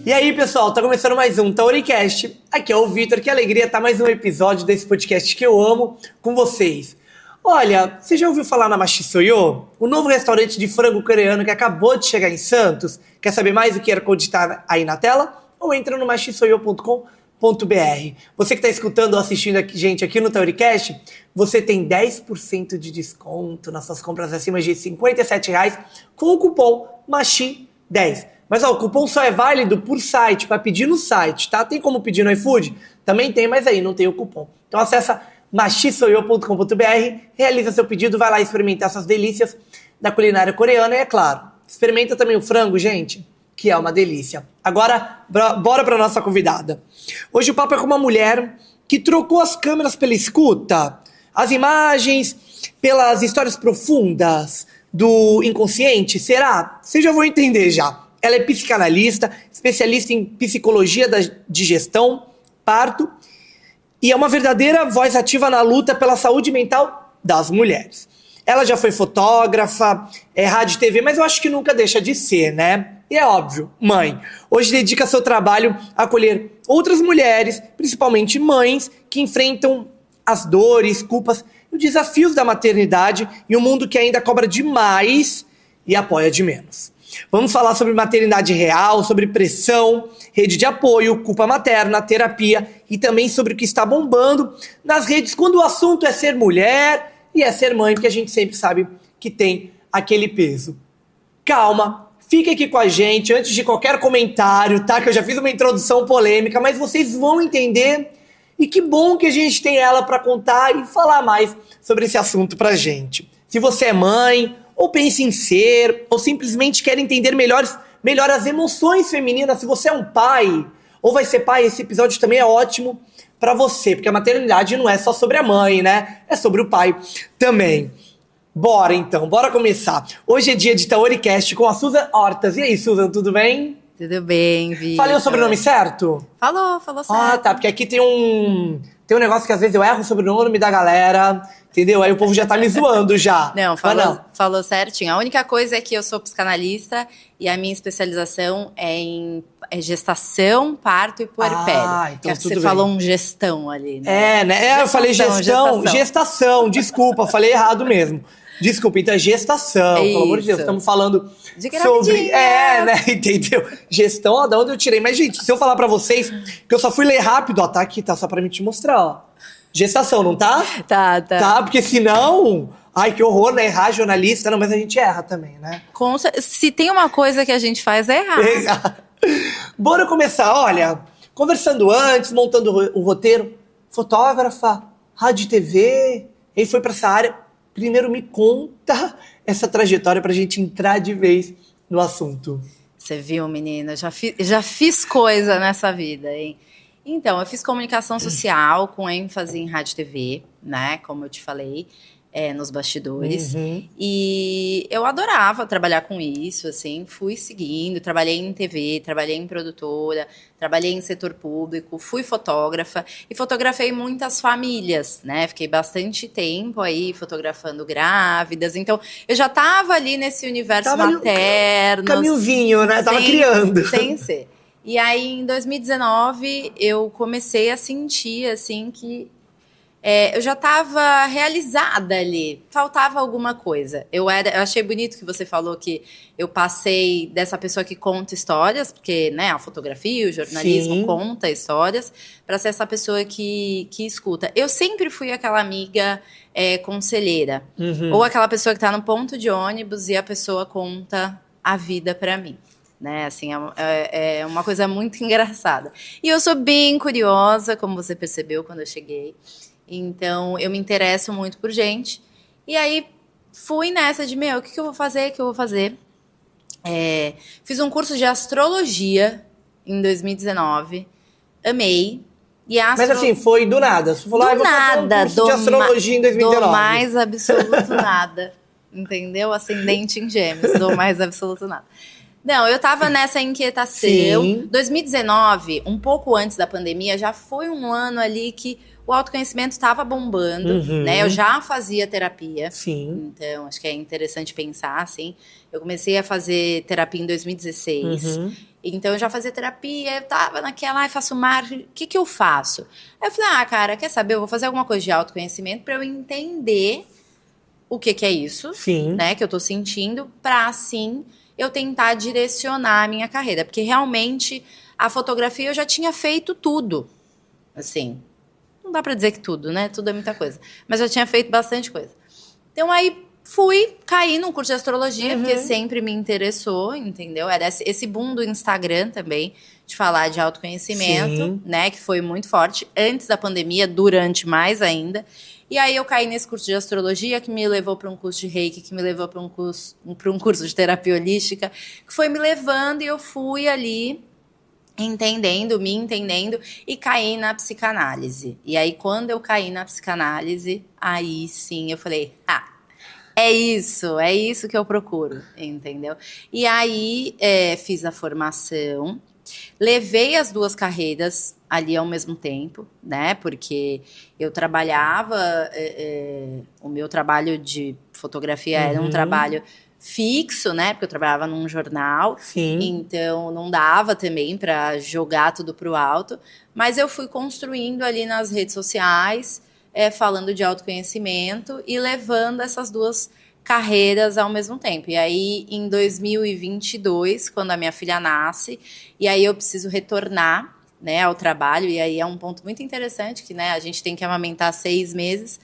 E aí, pessoal, tá começando mais um Tauricast. Aqui é o Vitor, que alegria tá mais um episódio desse podcast que eu amo com vocês. Olha, você já ouviu falar na Machi Soyo? O novo restaurante de frango coreano que acabou de chegar em Santos? Quer saber mais do QR Code tá aí na tela? Ou entra no machisoyo.com.br. Você que está escutando ou assistindo a gente aqui no Tauricast, você tem 10% de desconto nas suas compras acima de R$57 com o cupom MACHI10. Mas ó, o cupom só é válido por site, para pedir no site, tá? Tem como pedir no iFood? Também tem, mas aí não tem o cupom. Então acessa machisoyo.com.br, realiza seu pedido, vai lá experimentar essas delícias da culinária coreana e, é claro, experimenta também o frango, gente, que é uma delícia. Agora, bora para nossa convidada. Hoje o papo é com uma mulher que trocou as câmeras pela escuta, as imagens pelas histórias profundas do inconsciente. Será? Vocês já vão entender já. Ela é psicanalista, especialista em psicologia de gestão, parto, e é uma verdadeira voz ativa na luta pela saúde mental das mulheres. Ela já foi fotógrafa, rádio e TV, mas eu acho que nunca deixa de ser, né? E é óbvio, mãe. Hoje dedica seu trabalho a acolher outras mulheres, principalmente mães, que enfrentam as dores, culpas e os desafios da maternidade em um mundo que ainda cobra demais e apoia de menos. Vamos falar sobre maternidade real, sobre pressão, rede de apoio, culpa materna, terapia e também sobre o que está bombando nas redes quando o assunto é ser mulher e é ser mãe, porque a gente sempre sabe que tem aquele peso. Calma, fique aqui com a gente antes de qualquer comentário, tá? Que eu já fiz uma introdução polêmica, mas vocês vão entender. E que bom que a gente tem ela para contar e falar mais sobre esse assunto pra gente. Se você é mãe, ou pensa em ser, ou simplesmente quer entender melhor as emoções femininas, se você é um pai, ou vai ser pai, esse episódio também é ótimo pra você, porque a maternidade não é só sobre a mãe, né? É sobre o pai também. Bora então, bora começar. Hoje é dia de Tauricast com a Susan Hortas. E aí, Susan, tudo bem? Tudo bem, Vitor. Falei o sobrenome certo? Falou certo. Ah, tá, porque aqui tem um negócio que às vezes eu erro o sobrenome da galera, entendeu? Aí o povo já tá me zoando já. Não, falou certinho. A única coisa é que eu sou psicanalista e a minha especialização é em gestação, parto e puerpério. Ah, então que você falou um gestão ali, né? Eu falei gestação, desculpa, falei errado mesmo. Desculpa, então é gestação, Isso. Pelo amor de Deus, estamos falando de sobre... né, entendeu? Gestão, ó, da onde eu tirei. Mas, gente, se eu falar pra vocês que eu só fui ler rápido, ó, tá aqui, tá, só pra me te mostrar, ó. Gestação, não tá? Tá. Tá, porque senão... Ai, que horror, né? Errar jornalista, não, mas a gente erra também, né? Se tem uma coisa que a gente faz, é errar. Bora começar, olha, conversando antes, montando o roteiro, fotógrafa, rádio e TV, e foi pra essa área... Primeiro me conta essa trajetória pra gente entrar de vez no assunto. Você viu, menina? Já fiz coisa nessa vida, hein? Então, eu fiz comunicação social com ênfase em rádio e TV, né? Como eu te falei, nos bastidores. Uhum. E eu adorava trabalhar com isso, assim. Fui seguindo, trabalhei em TV, trabalhei em produtora, trabalhei em setor público, fui fotógrafa e fotografei muitas famílias, né? Fiquei bastante tempo aí fotografando grávidas. Então, eu já tava ali nesse universo materno. Caminhozinho, né? Tava criando. Sem ser. E aí, em 2019, eu comecei a sentir, assim, que eu já estava realizada ali. Faltava alguma coisa. Eu achei bonito que você falou que eu passei dessa pessoa que conta histórias, porque, né, a fotografia, o jornalismo Sim. conta histórias, para ser essa pessoa que escuta. Eu sempre fui aquela amiga conselheira. Uhum. Ou aquela pessoa que está no ponto de ônibus e a pessoa conta a vida para mim. Né, assim, é uma coisa muito engraçada. E eu sou bem curiosa, como você percebeu quando eu cheguei. Então, eu me interesso muito por gente. E aí, fui nessa de, o que eu vou fazer, fiz um curso de astrologia em 2019. Amei. Mas assim, foi do nada. Você falou, do nada. Um curso de astrologia em 2019. Do mais absoluto nada. Entendeu? Ascendente em Gêmeos. Do mais absoluto nada. Não, eu tava nessa inquietação. Sim. 2019, um pouco antes da pandemia, já foi um ano ali que o autoconhecimento estava bombando, né? Eu já fazia terapia. Sim. Então, acho que é interessante pensar, assim. Eu comecei a fazer terapia em 2016. Então, eu já fazia terapia, eu tava naquela, faço marketing, o que eu faço? Aí eu falei, cara, quer saber? Eu vou fazer alguma coisa de autoconhecimento para eu entender o que é isso, Sim. né, que eu tô sentindo, para assim eu tentar direcionar a minha carreira. Porque realmente a fotografia eu já tinha feito tudo. Assim, não dá para dizer que tudo, né? Tudo é muita coisa. Mas eu tinha feito bastante coisa. Então aí caí num curso de astrologia, porque sempre me interessou, entendeu? Era esse boom do Instagram também, de falar de autoconhecimento, né? Que foi muito forte antes da pandemia, durante mais ainda. E aí eu caí nesse curso de astrologia, que me levou para um curso de reiki, que me levou para um curso de terapia holística, que foi me levando e eu fui ali me entendendo e caí na psicanálise. E aí quando eu caí na psicanálise, aí sim eu falei, é isso que eu procuro, entendeu? E aí fiz a formação, levei as duas carreiras ali ao mesmo tempo, né? Porque eu trabalhava, o meu trabalho de fotografia era um trabalho fixo, né? Porque eu trabalhava num jornal, então não dava também para jogar tudo pro alto. Mas eu fui construindo ali nas redes sociais, falando de autoconhecimento e levando essas duas carreiras ao mesmo tempo. E aí, em 2022, quando a minha filha nasce, e aí eu preciso retornar, né, ao trabalho, e aí é um ponto muito interessante, que, né, a gente tem que amamentar 6 meses,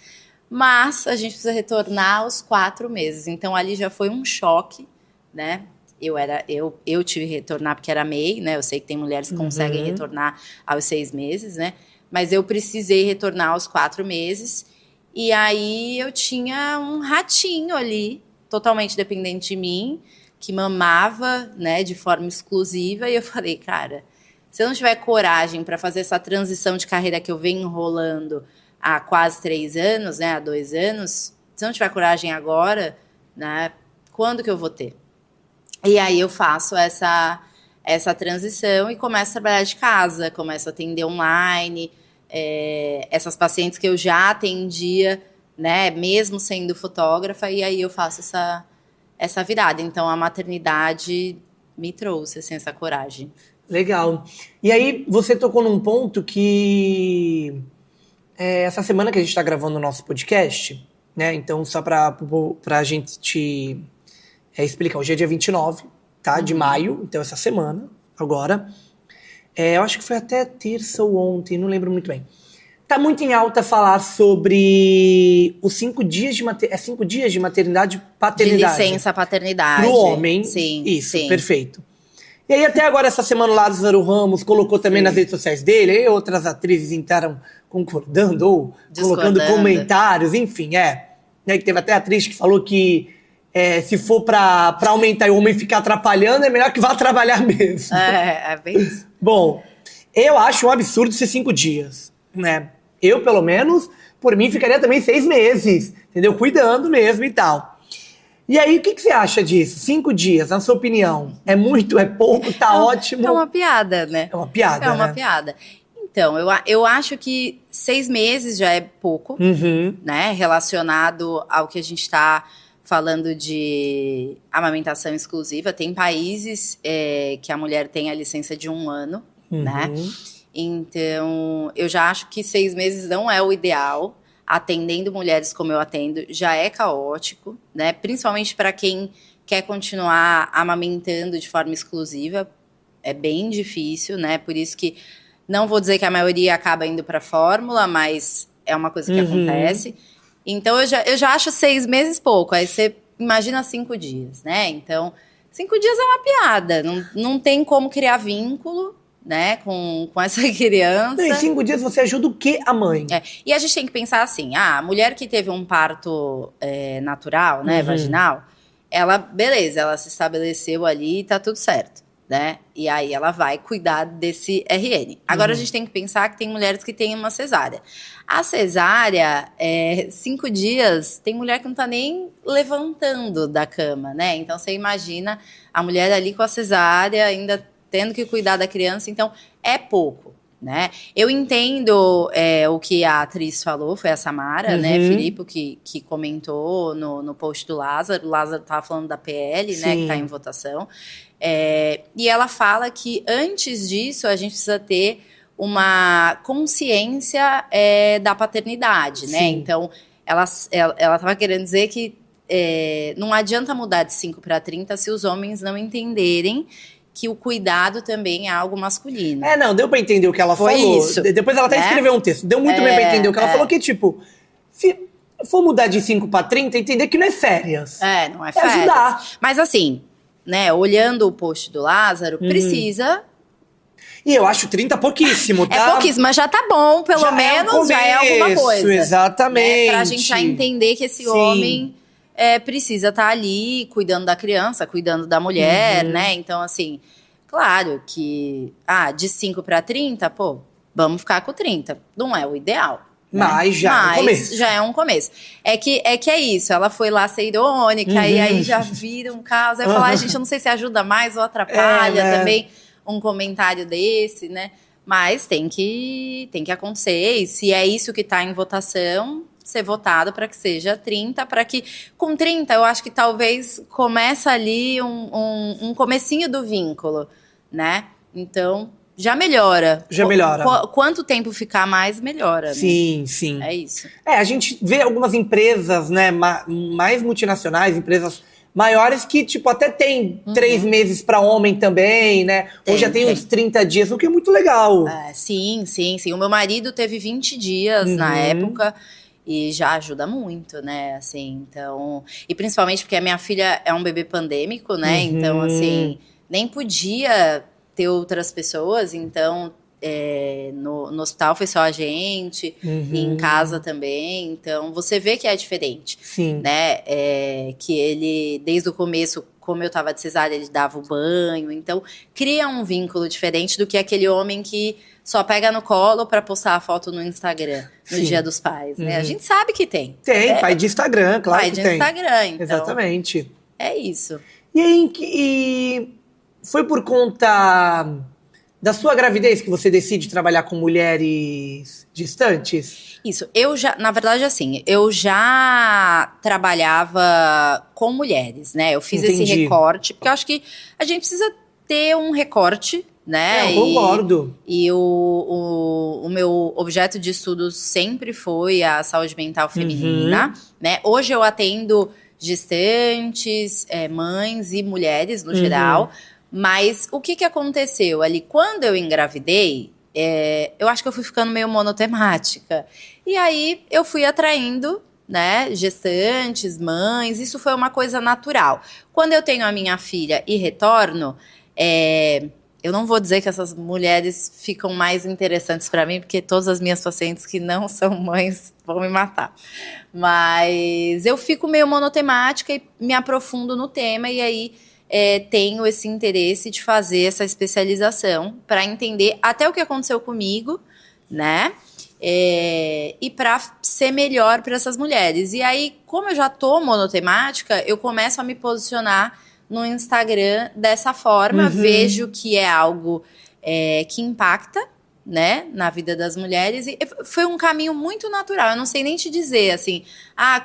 mas a gente precisa retornar aos 4 meses. Então, ali já foi um choque, né? Eu tive que retornar porque era MEI, né? Eu sei que tem mulheres que conseguem retornar aos 6 meses, né? Mas eu precisei retornar aos 4 meses. E aí eu tinha um ratinho ali, totalmente dependente de mim, que mamava, né, de forma exclusiva. E eu falei, cara, se eu não tiver coragem para fazer essa transição de carreira que eu venho enrolando há quase 3 anos, né, há 2 anos, se eu não tiver coragem agora, né, quando que eu vou ter? E aí eu faço essa transição e começo a trabalhar de casa, começo a atender online, essas pacientes que eu já atendia, né, mesmo sendo fotógrafa, e aí eu faço essa virada. Então, a maternidade me trouxe, assim, essa coragem. Legal. E aí, você tocou num ponto que essa semana que a gente está gravando o nosso podcast, né, então só para a gente explicar, hoje é dia 29, tá, de maio, então essa semana, agora. Eu acho que foi até terça ou ontem, não lembro muito bem. Tá muito em alta falar sobre os 5 dias de 5 dias de maternidade e paternidade. De licença paternidade. Pro homem. Sim. Isso, sim. Perfeito. E aí até agora, essa semana, o Lázaro Ramos colocou também nas redes sociais dele, e outras atrizes entraram concordando ou colocando comentários, enfim, né, que teve até atriz que falou que se for pra aumentar e o homem ficar atrapalhando, é melhor que vá trabalhar mesmo. É bem isso. Bom, eu acho um absurdo ser 5 dias, né? Eu, pelo menos, por mim, ficaria também 6 meses, entendeu? Cuidando mesmo e tal. E aí, o que você acha disso? 5 dias, na sua opinião? É muito, é pouco, tá ótimo? É uma piada, né? É uma piada, É uma piada. Então, eu acho que 6 meses já é pouco, né? Relacionado ao que a gente está falando de amamentação exclusiva. Tem países que a mulher tem a licença de 1 ano, né? Então, eu já acho que 6 meses não é o ideal. Atendendo mulheres como eu atendo, já é caótico, né? Principalmente para quem quer continuar amamentando de forma exclusiva. É bem difícil, né? Por isso que não vou dizer que a maioria acaba indo para fórmula, mas é uma coisa que acontece. Então, eu já acho 6 meses pouco. Aí você imagina 5 dias, né? Então, 5 dias é uma piada. Não tem como criar vínculo, né, com essa criança. Em 5 dias você ajuda o quê a mãe? E a gente tem que pensar assim, a mulher que teve um parto natural, né, vaginal, beleza, ela se estabeleceu ali e tá tudo certo, né? E aí ela vai cuidar desse RN. Agora a gente tem que pensar que tem mulheres que têm uma cesárea. A cesárea, 5 dias, tem mulher que não tá nem levantando da cama, né? Então você imagina a mulher ali com a cesárea ainda tendo que cuidar da criança, então é pouco, né? Eu entendo o que a atriz falou, foi a Samara, né, Filipe, que comentou no post do Lázaro. O Lázaro estava falando da PL, né, que está em votação. E ela fala que antes disso a gente precisa ter uma consciência da paternidade, né? Sim. Então, ela estava querendo dizer que não adianta mudar de 5 para 30 se os homens não entenderem que o cuidado também é algo masculino. Não, deu pra entender o que ela Foi falou. isso, Depois ela até escreveu um texto. Deu muito bem pra entender o que ela falou, que tipo, se for mudar de 5 pra 30, entender que não é férias. Não é férias. Ajudar. Mas assim, né, olhando o post do Lázaro, precisa... E eu acho 30 pouquíssimo, tá? É pouquíssimo, mas já tá bom, pelo menos já é alguma coisa. Exatamente. Né? Pra gente já entender que esse homem precisa estar ali cuidando da criança, cuidando da mulher, né? Então, assim, claro que de 5 para 30, pô, vamos ficar com 30. Não é o ideal. Mas já é um começo. Já é um começo. É que é isso, ela foi lá ser irônica, e aí já vira um caos. Aí falar, gente, eu não sei se ajuda mais ou atrapalha também um comentário desse, né? Mas tem que acontecer, e se é isso que tá em votação, ser votado para que seja 30, para que com 30 eu acho que talvez começa ali um comecinho do vínculo, né? Então, já melhora. Já melhora. Quanto tempo ficar mais, melhora. Sim, né? sim. É isso. A gente vê algumas empresas, né, mais multinacionais, empresas maiores que, tipo, até tem 3 meses para homem também, né? Ou já tem uns 30 dias, o que é muito legal. Sim. O meu marido teve 20 dias na época e já ajuda muito, né? Assim, então... E principalmente porque a minha filha é um bebê pandêmico, né? Então, assim, nem podia ter outras pessoas, então... no hospital foi só a gente, e em casa também, então você vê que é diferente. Sim. Né? Que ele, desde o começo, como eu tava de cesárea, ele dava o banho, então cria um vínculo diferente do que aquele homem que só pega no colo para postar a foto no Instagram, no Dia dos Pais, né? A gente sabe que tem. Tem, pai de Instagram, claro que tem. Pai de Instagram, então. Exatamente. É isso. E aí, foi por conta da sua gravidez que você decide trabalhar com mulheres gestantes? Isso, na verdade, assim, eu já trabalhava com mulheres, né? Eu fiz esse recorte, porque eu acho que a gente precisa ter um recorte, né? Eu concordo. E o meu objeto de estudo sempre foi a saúde mental feminina, né? Hoje eu atendo gestantes, mães e mulheres no geral. Mas o que aconteceu ali? Quando eu engravidei, eu acho que eu fui ficando meio monotemática. E aí eu fui atraindo, né, gestantes, mães, isso foi uma coisa natural. Quando eu tenho a minha filha e retorno, eu não vou dizer que essas mulheres ficam mais interessantes para mim, porque todas as minhas pacientes que não são mães vão me matar. Mas eu fico meio monotemática e me aprofundo no tema, e aí tenho esse interesse de fazer essa especialização para entender até o que aconteceu comigo, né? E para ser melhor para essas mulheres. E aí, como eu já tô monotemática, eu começo a me posicionar no Instagram dessa forma, vejo que é algo que impacta, né, na vida das mulheres, e foi um caminho muito natural. Eu não sei nem te dizer, assim,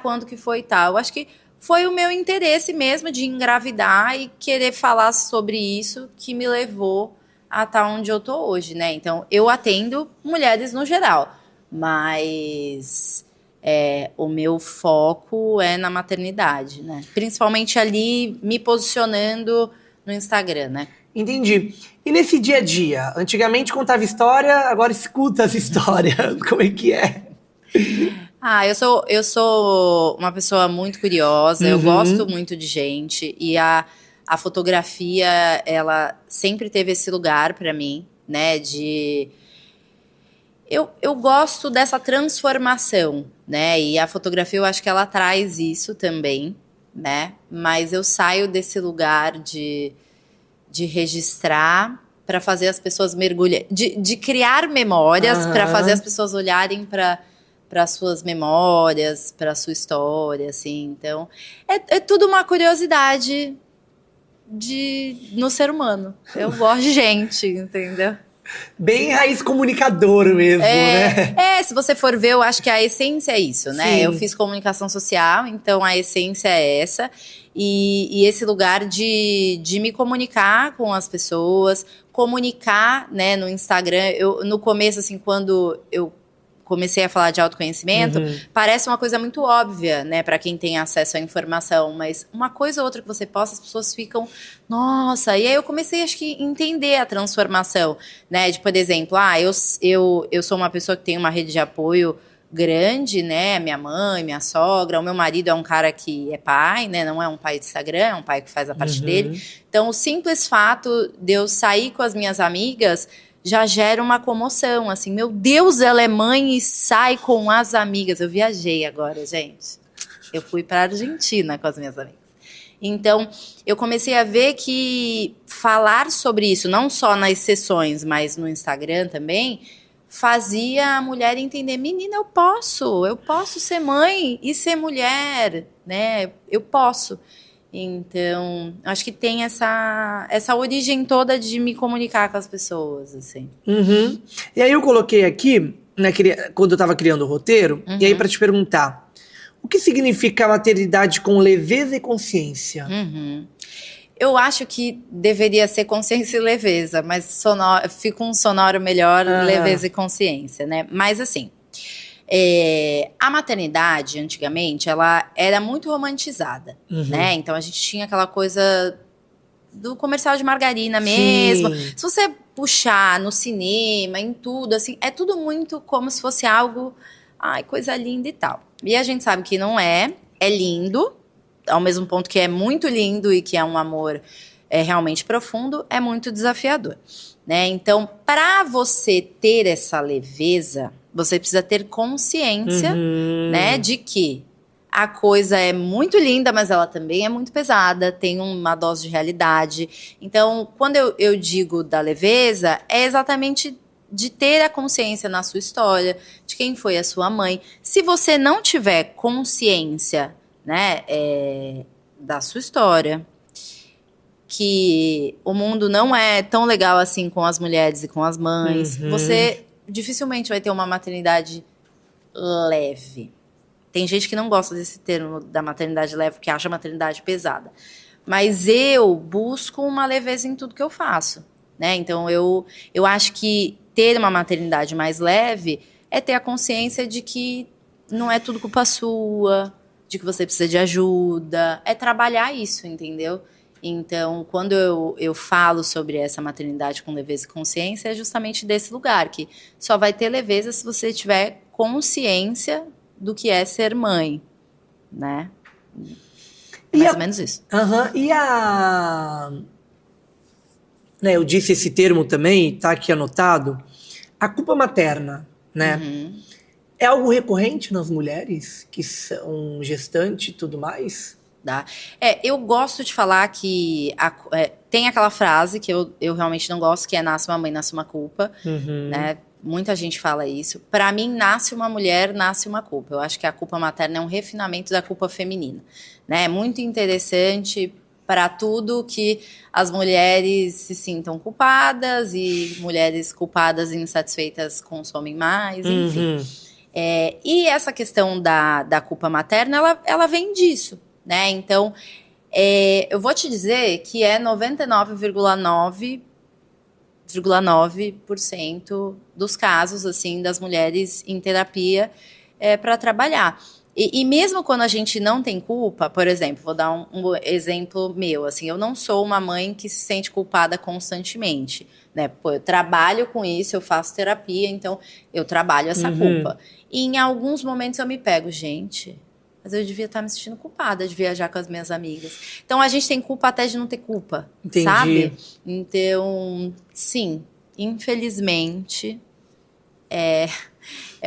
quando que foi tal. Eu acho que foi o meu interesse mesmo de engravidar e querer falar sobre isso que me levou a estar onde eu tô hoje, né? Então, eu atendo mulheres no geral, mas o meu foco é na maternidade, né? Principalmente ali, me posicionando no Instagram, né? Entendi. E nesse dia a dia? Antigamente contava história, agora escuta as histórias. Como é que é? Eu sou uma pessoa muito curiosa, eu gosto muito de gente, e a fotografia, ela sempre teve esse lugar para mim, né, eu gosto dessa transformação, né, e a fotografia eu acho que ela traz isso também, né, mas eu saio desse lugar de registrar para fazer as pessoas mergulharem, de criar memórias para fazer as pessoas olharem para suas memórias, para sua história, assim. Então, é tudo uma curiosidade no ser humano. Eu gosto de gente, entendeu? Bem raiz comunicador mesmo, né? Se você for ver, eu acho que a essência é isso, né? Sim. Eu fiz comunicação social, então a essência é essa. E esse lugar de me comunicar com as pessoas, comunicar, né, no Instagram. No começo, assim, quando eu comecei a falar de autoconhecimento, parece uma coisa muito óbvia, né, para quem tem acesso à informação, mas uma coisa ou outra que você posta, as pessoas ficam, nossa, e aí eu comecei, acho que, entender a transformação, né, de, por exemplo, eu sou uma pessoa que tem uma rede de apoio grande, né, minha mãe, minha sogra, o meu marido é um cara que é pai, né, não é um pai de Instagram, é um pai que faz a parte dele, então o simples fato de eu sair com as minhas amigas já gera uma comoção, assim, meu Deus, ela é mãe e sai com as amigas. Eu viajei agora, gente. Eu fui para a Argentina com as minhas amigas. Então, eu comecei a ver que falar sobre isso, não só nas sessões, mas no Instagram também, fazia a mulher entender, menina, eu posso ser mãe e ser mulher, né? Eu posso. Então, acho que tem essa origem toda de me comunicar com as pessoas, assim. E aí eu coloquei aqui, né, quando eu tava criando o roteiro, e aí pra te perguntar, o que significa maternidade com leveza e consciência? Eu acho que deveria ser consciência e leveza, mas fica um sonoro melhor, leveza e consciência, né? Mas assim, a maternidade, antigamente, ela era muito romantizada, né? Então, a gente tinha aquela coisa do comercial de margarina mesmo. Sim. Se você puxar no cinema, em tudo, assim, é tudo muito como se fosse algo, ai, coisa linda e tal. E a gente sabe que não é lindo, ao mesmo ponto que é muito lindo e que é um amor realmente profundo, é muito desafiador, né? Então, para você ter essa leveza, você precisa ter consciência, né, de que a coisa é muito linda, mas ela também é muito pesada, tem uma dose de realidade. Então, quando eu digo da leveza, é exatamente de ter a consciência na sua história, de quem foi a sua mãe. Se você não tiver consciência, né, da sua história, que o mundo não é tão legal assim com as mulheres e com as mães, você dificilmente vai ter uma maternidade leve. Tem gente que não gosta desse termo da maternidade leve, que acha a maternidade pesada. Mas eu busco uma leveza em tudo que eu faço, né? Então, eu acho que ter uma maternidade mais leve é ter a consciência de que não é tudo culpa sua, de que você precisa de ajuda. É trabalhar isso, entendeu? Então, quando eu falo sobre essa maternidade com leveza e consciência, é justamente desse lugar, que só vai ter leveza se você tiver consciência do que é ser mãe, né? É mais ou menos isso. Né, eu disse esse termo também, tá aqui anotado, a culpa materna, né? É algo recorrente nas mulheres que são gestantes e tudo mais? Tá? Eu gosto de falar que tem aquela frase que eu realmente não gosto, que é nasce uma mãe, nasce uma culpa, né? Muita gente fala isso. Para mim, nasce uma mulher, nasce uma culpa. Eu acho que a culpa materna é um refinamento da culpa feminina, né? É muito interessante para tudo que as mulheres se sintam culpadas e mulheres culpadas e insatisfeitas consomem mais, enfim. E essa questão da culpa materna, ela vem disso, né? Então, eu vou te dizer que é 99,9% dos casos, assim, das mulheres em terapia para trabalhar. E mesmo quando a gente não tem culpa, por exemplo, vou dar um exemplo meu, assim, eu não sou uma mãe que se sente culpada constantemente, né? Pô, eu trabalho com isso, eu faço terapia, então eu trabalho essa culpa. E em alguns momentos eu me pego, gente, mas eu devia estar me sentindo culpada de viajar com as minhas amigas. Então, a gente tem culpa até de não ter culpa, sabe? Então, sim, infelizmente, é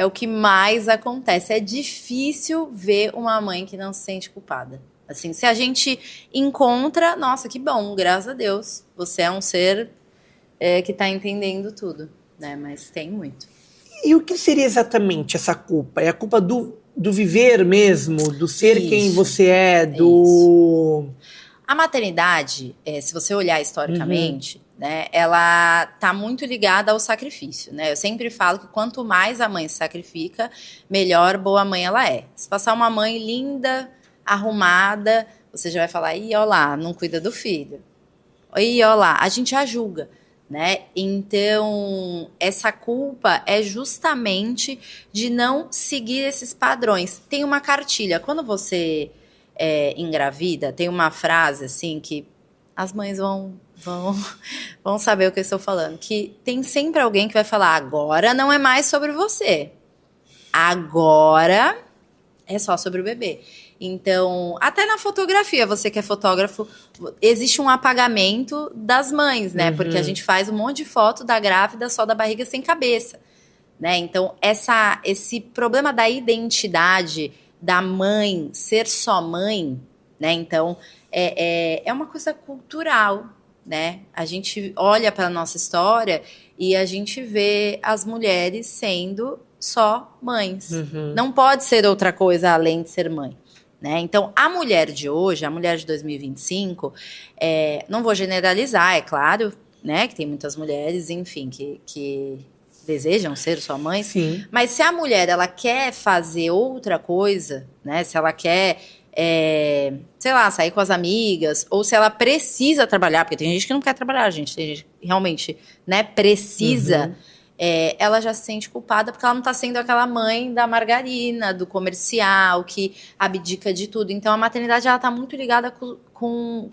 o que mais acontece. É difícil ver uma mãe que não se sente culpada. Assim, se a gente encontra, nossa, que bom, graças a Deus. Você é um ser que está entendendo tudo, né? Mas tem muito. E o que seria exatamente essa culpa? É a culpa do viver mesmo, do ser quem você é, do... A maternidade, se você olhar historicamente, né, ela tá muito ligada ao sacrifício, né? Eu sempre falo que quanto mais a mãe se sacrifica, melhor boa mãe ela é. Se passar uma mãe linda, arrumada, você já vai falar, ih, ó lá, não cuida do filho. Ih, ó lá, a gente já julga, né? Então, essa culpa é justamente de não seguir esses padrões. Tem uma cartilha, quando você engravida, tem uma frase, assim, que as mães vão saber o que eu estou falando, que tem sempre alguém que vai falar, agora não é mais sobre você. Agora é só sobre o bebê. Então, até na fotografia, você que é fotógrafo, existe um apagamento das mães, né? Porque a gente faz um monte de foto da grávida só da barriga sem cabeça, né? Então, esse problema da identidade da mãe ser só mãe, né? Então, é uma coisa cultural, né? A gente olha para a nossa história e a gente vê as mulheres sendo só mães. Não pode ser outra coisa além de ser mãe. Né? Então, a mulher de hoje, a mulher de 2025, não vou generalizar, é claro, né, que tem muitas mulheres, enfim, que desejam ser sua mãe. Sim. Mas se a mulher ela quer fazer outra coisa, né, se ela quer, sei lá, sair com as amigas, ou se ela precisa trabalhar, porque tem gente que não quer trabalhar, gente, tem gente que realmente, né, precisa... ela já se sente culpada porque ela não está sendo aquela mãe da margarina, do comercial, que abdica de tudo. Então, a maternidade ela está muito ligada com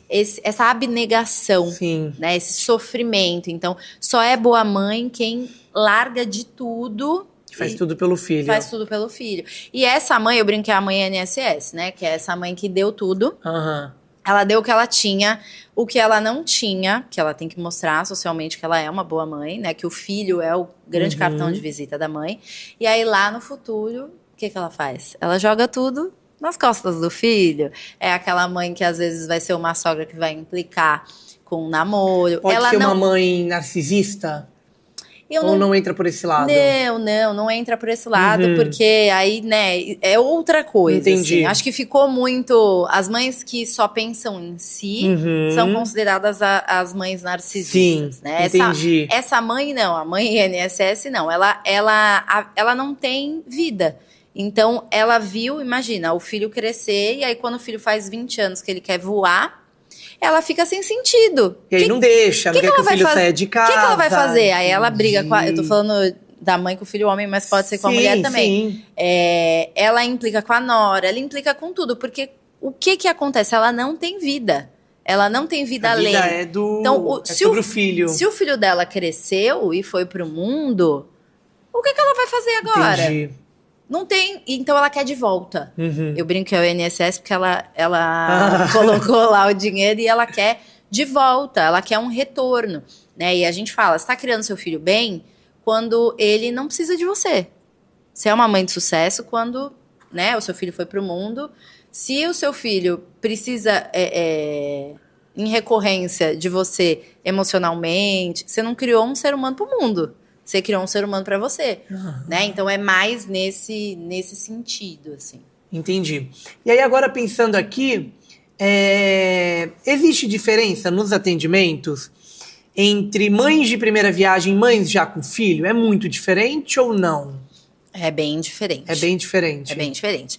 essa abnegação, né? Esse sofrimento. Então, só é boa mãe quem larga de tudo... Faz tudo pelo filho. Faz tudo pelo filho. E essa mãe, eu brinquei, a mãe INSS, né? Que é essa mãe que deu tudo. Ela deu o que ela tinha, o que ela não tinha, que ela tem que mostrar socialmente que ela é uma boa mãe, né? Que o filho é o grande cartão de visita da mãe. E aí, lá no futuro, o que ela faz? Ela joga tudo nas costas do filho. É aquela mãe que às vezes vai ser uma sogra que vai implicar com um namoro. Pode ser uma mãe narcisista? Ou não entra por esse lado? Não entra por esse lado, porque aí, né, é outra coisa. Entendi. Assim. Acho que ficou muito... As mães que só pensam em si são consideradas as mães narcisistas, né? Entendi. Essa mãe não, a mãe INSS não. Ela não tem vida. Então, ela viu, imagina, o filho crescer, e aí quando o filho faz 20 anos que ele quer voar, ela fica sem sentido. E aí não deixa, não quer que o filho saia de casa. O que ela vai fazer? Aí ela briga com eu tô falando da mãe com o filho homem, mas pode ser com a mulher também. Ela implica com a nora, ela implica com tudo, porque o que acontece? Ela não tem vida. Ela não tem vida além. A vida então, sobre o filho. Se o filho dela cresceu e foi pro mundo, o que ela vai fazer agora? Entendi. Não tem, então ela quer de volta. Eu brinco que é o INSS porque ela colocou lá o dinheiro e ela quer de volta, ela quer um retorno, né? E a gente fala, você está criando seu filho bem quando ele não precisa de você. Você é uma mãe de sucesso quando, né, o seu filho foi pro mundo. Se o seu filho precisa, em recorrência de você emocionalmente, você não criou um ser humano pro mundo. Você criou um ser humano para você, né? Então é mais nesse sentido, assim. Entendi. E aí agora pensando aqui, existe diferença nos atendimentos entre mães de primeira viagem e mães já com filho? É muito diferente ou não? É bem diferente. É bem diferente. É bem diferente.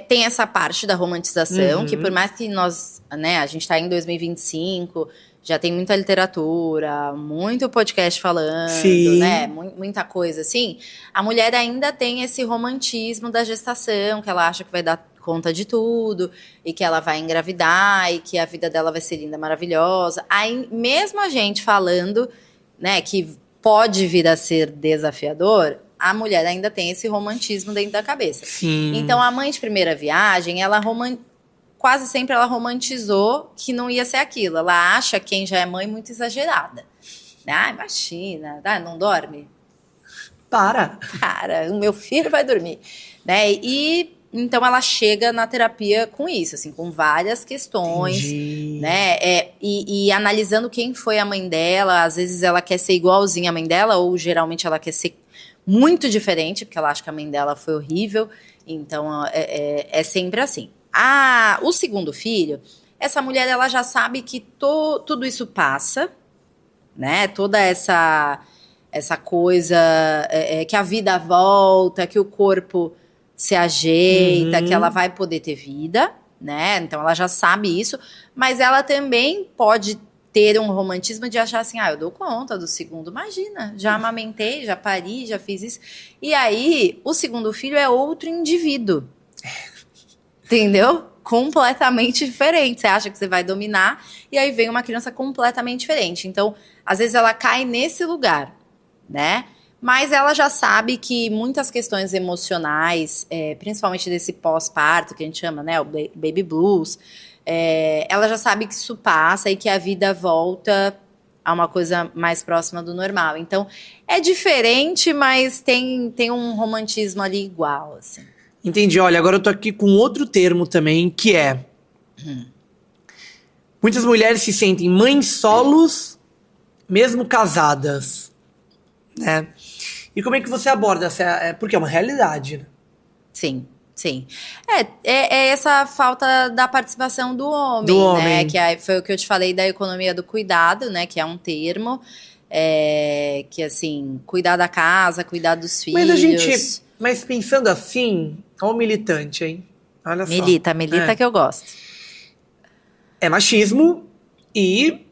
Tem essa parte da romantização, que por mais que nós, né, a gente está em 2025... Já tem muita literatura, muito podcast falando, né? Muita coisa assim. A mulher ainda tem esse romantismo da gestação, que ela acha que vai dar conta de tudo, e que ela vai engravidar, e que a vida dela vai ser linda, maravilhosa. Aí, mesmo a gente falando, né, que pode vir a ser desafiador, a mulher ainda tem esse romantismo dentro da cabeça. Então, a mãe de primeira viagem, quase sempre ela romantizou que não ia ser aquilo. Ela acha quem já é mãe muito exagerada. Imagina, não dorme? Para, o meu filho vai dormir. Né? E então ela chega na terapia com isso, assim, com várias questões. Né? E analisando quem foi a mãe dela. Às vezes ela quer ser igualzinha à mãe dela, ou geralmente ela quer ser muito diferente, porque ela acha que a mãe dela foi horrível. Então é sempre assim. O segundo filho, essa mulher ela já sabe que tudo isso passa, né? Toda essa coisa que a vida volta, que o corpo se ajeita, que ela vai poder ter vida, né? Então ela já sabe isso, mas ela também pode ter um romantismo de achar assim, eu dou conta do segundo, imagina, já amamentei, já pari, já fiz isso. E aí, o segundo filho é outro indivíduo. Entendeu? Completamente diferente. Você acha que você vai dominar, e aí vem uma criança completamente diferente. Então, às vezes ela cai nesse lugar, né? Mas ela já sabe que muitas questões emocionais, principalmente desse pós-parto, que a gente chama, né, o baby blues, ela já sabe que isso passa e que a vida volta a uma coisa mais próxima do normal. Então, é diferente, mas tem um romantismo ali igual, assim. Entendi. Olha, agora eu tô aqui com outro termo também, que é... Muitas mulheres se sentem mães solos, mesmo casadas, né? E como é que você aborda essa... Porque é uma realidade, né? Sim. Sim. É essa falta da participação do homem, Do homem. né? Que foi o que eu te falei da economia do cuidado, né? Que é um termo que, assim, cuidar da casa, cuidar dos filhos. Mas pensando assim, olha o militante, hein? Olha só. Milita que eu gosto. É machismo e,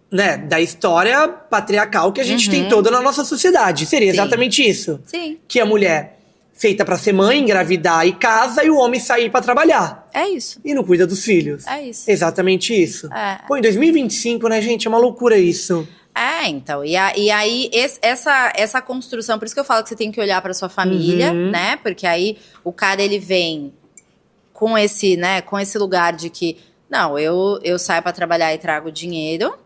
né, da história patriarcal que a gente tem toda na nossa sociedade. Seria exatamente isso. Sim. Que a mulher feita pra ser mãe, engravidar e casa, e o homem sair pra trabalhar. É isso. E não cuida dos filhos. É isso. Exatamente isso. É. Pô, em 2025, né, gente? É uma loucura isso. Então, e aí essa construção, por isso que eu falo que você tem que olhar pra sua família, né? Porque aí o cara, ele vem com esse, né, com esse lugar de que, não, eu saio pra trabalhar e trago dinheiro,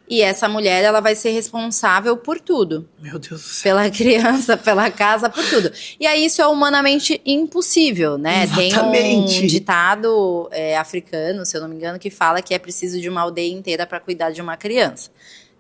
e essa mulher, ela vai ser responsável por tudo. Meu Deus do céu. Pela criança, pela casa, por tudo. E aí isso é humanamente impossível, né? Exatamente. Tem um ditado africano, se eu não me engano, que fala que é preciso de uma aldeia inteira para cuidar de uma criança.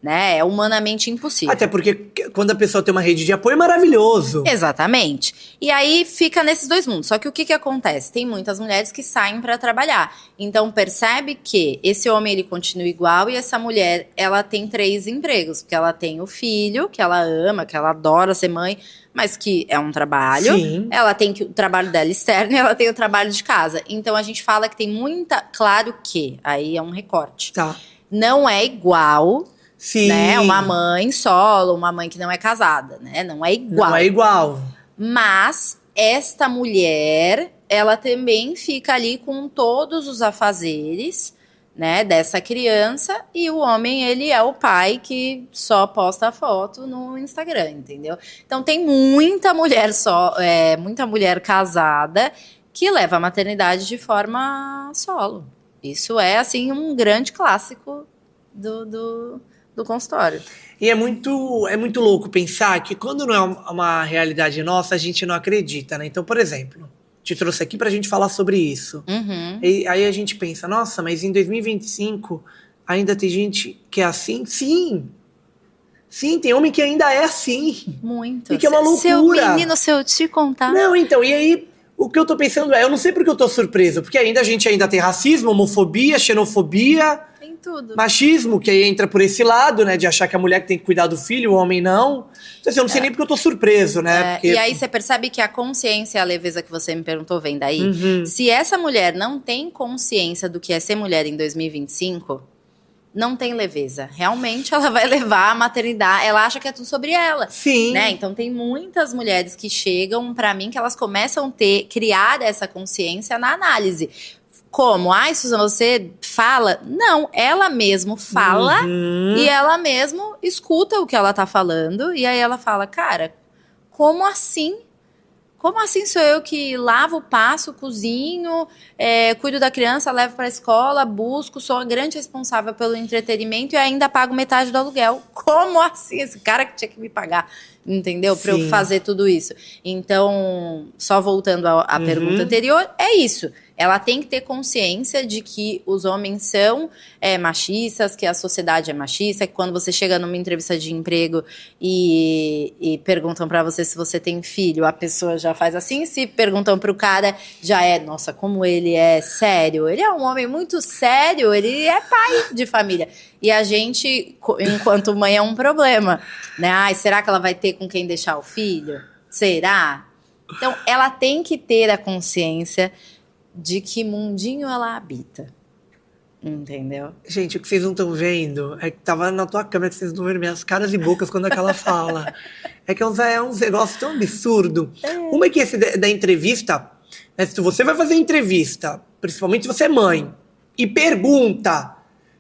Né? É humanamente impossível. Até porque quando a pessoa tem uma rede de apoio, é maravilhoso. Exatamente. E aí fica nesses dois mundos. Só que o que acontece? Tem muitas mulheres que saem para trabalhar. Então percebe que esse homem, ele continua igual, e essa mulher, ela tem 3 empregos. Porque ela tem o filho, que ela ama, que ela adora ser mãe, mas que é um trabalho. Sim. Ela tem o trabalho dela externo e ela tem o trabalho de casa. Então a gente fala que tem muita... Claro que, aí é um recorte. Tá. Não é igual... Sim. Né? Uma mãe solo, uma mãe que não é casada, né? Não é igual. Não é igual. Mas esta mulher, ela também fica ali com todos os afazeres, né, dessa criança, e o homem, ele é o pai que só posta foto no Instagram, entendeu? Então tem muita mulher muita mulher casada que leva a maternidade de forma solo. Isso é, assim, um grande clássico do consultório. E é muito louco pensar que quando não é uma realidade nossa, a gente não acredita, né? Então, por exemplo, te trouxe aqui pra gente falar sobre isso. E aí a gente pensa, nossa, mas em 2025 ainda tem gente que é assim? Sim! Sim, tem homem que ainda é assim. Muito. E que é uma loucura. Seu menino, se eu te contar. Não, então, e aí... O que eu tô pensando eu não sei porque eu tô surpreso, porque a gente ainda tem racismo, homofobia, xenofobia, tem tudo. Machismo, que aí entra por esse lado, né, de achar que a mulher que tem que cuidar do filho, o homem não. Então, assim, eu não sei nem porque eu tô surpreso, né? Porque... E aí você percebe que a consciência e a leveza que você me perguntou vem daí. Se essa mulher não tem consciência do que é ser mulher em 2025... não tem leveza. Realmente ela vai levar a maternidade, ela acha que é tudo sobre ela. Sim. Né? Então tem muitas mulheres que chegam pra mim que elas começam a criar essa consciência na análise. Como? Suzana, você fala? Não, ela mesmo fala e ela mesmo escuta o que ela tá falando, e aí ela fala, cara, como assim? Como assim sou eu que lavo, passo, cozinho, cuido da criança, levo para a escola, busco, sou a grande responsável pelo entretenimento e ainda pago metade do aluguel? Como assim? Esse cara que tinha que me pagar, entendeu? Para eu fazer tudo isso. Então, só voltando à pergunta anterior, é isso. Ela tem que ter consciência de que os homens são machistas, que a sociedade é machista, que quando você chega numa entrevista de emprego e perguntam pra você se você tem filho, a pessoa já faz assim. Se perguntam pro cara, já nossa, como ele é sério. Ele é um homem muito sério, ele é pai de família. E a gente, enquanto mãe, é um problema, né? Será que ela vai ter com quem deixar o filho? Será? Então, ela tem que ter a consciência de que mundinho ela habita. Entendeu? Gente, o que vocês não estão vendo é que tava na tua câmera, que vocês não viram minhas caras e bocas quando ela fala. É que é um negócio tão absurdo. Uma é que esse da entrevista, né, se você vai fazer entrevista, principalmente se você é mãe, e pergunta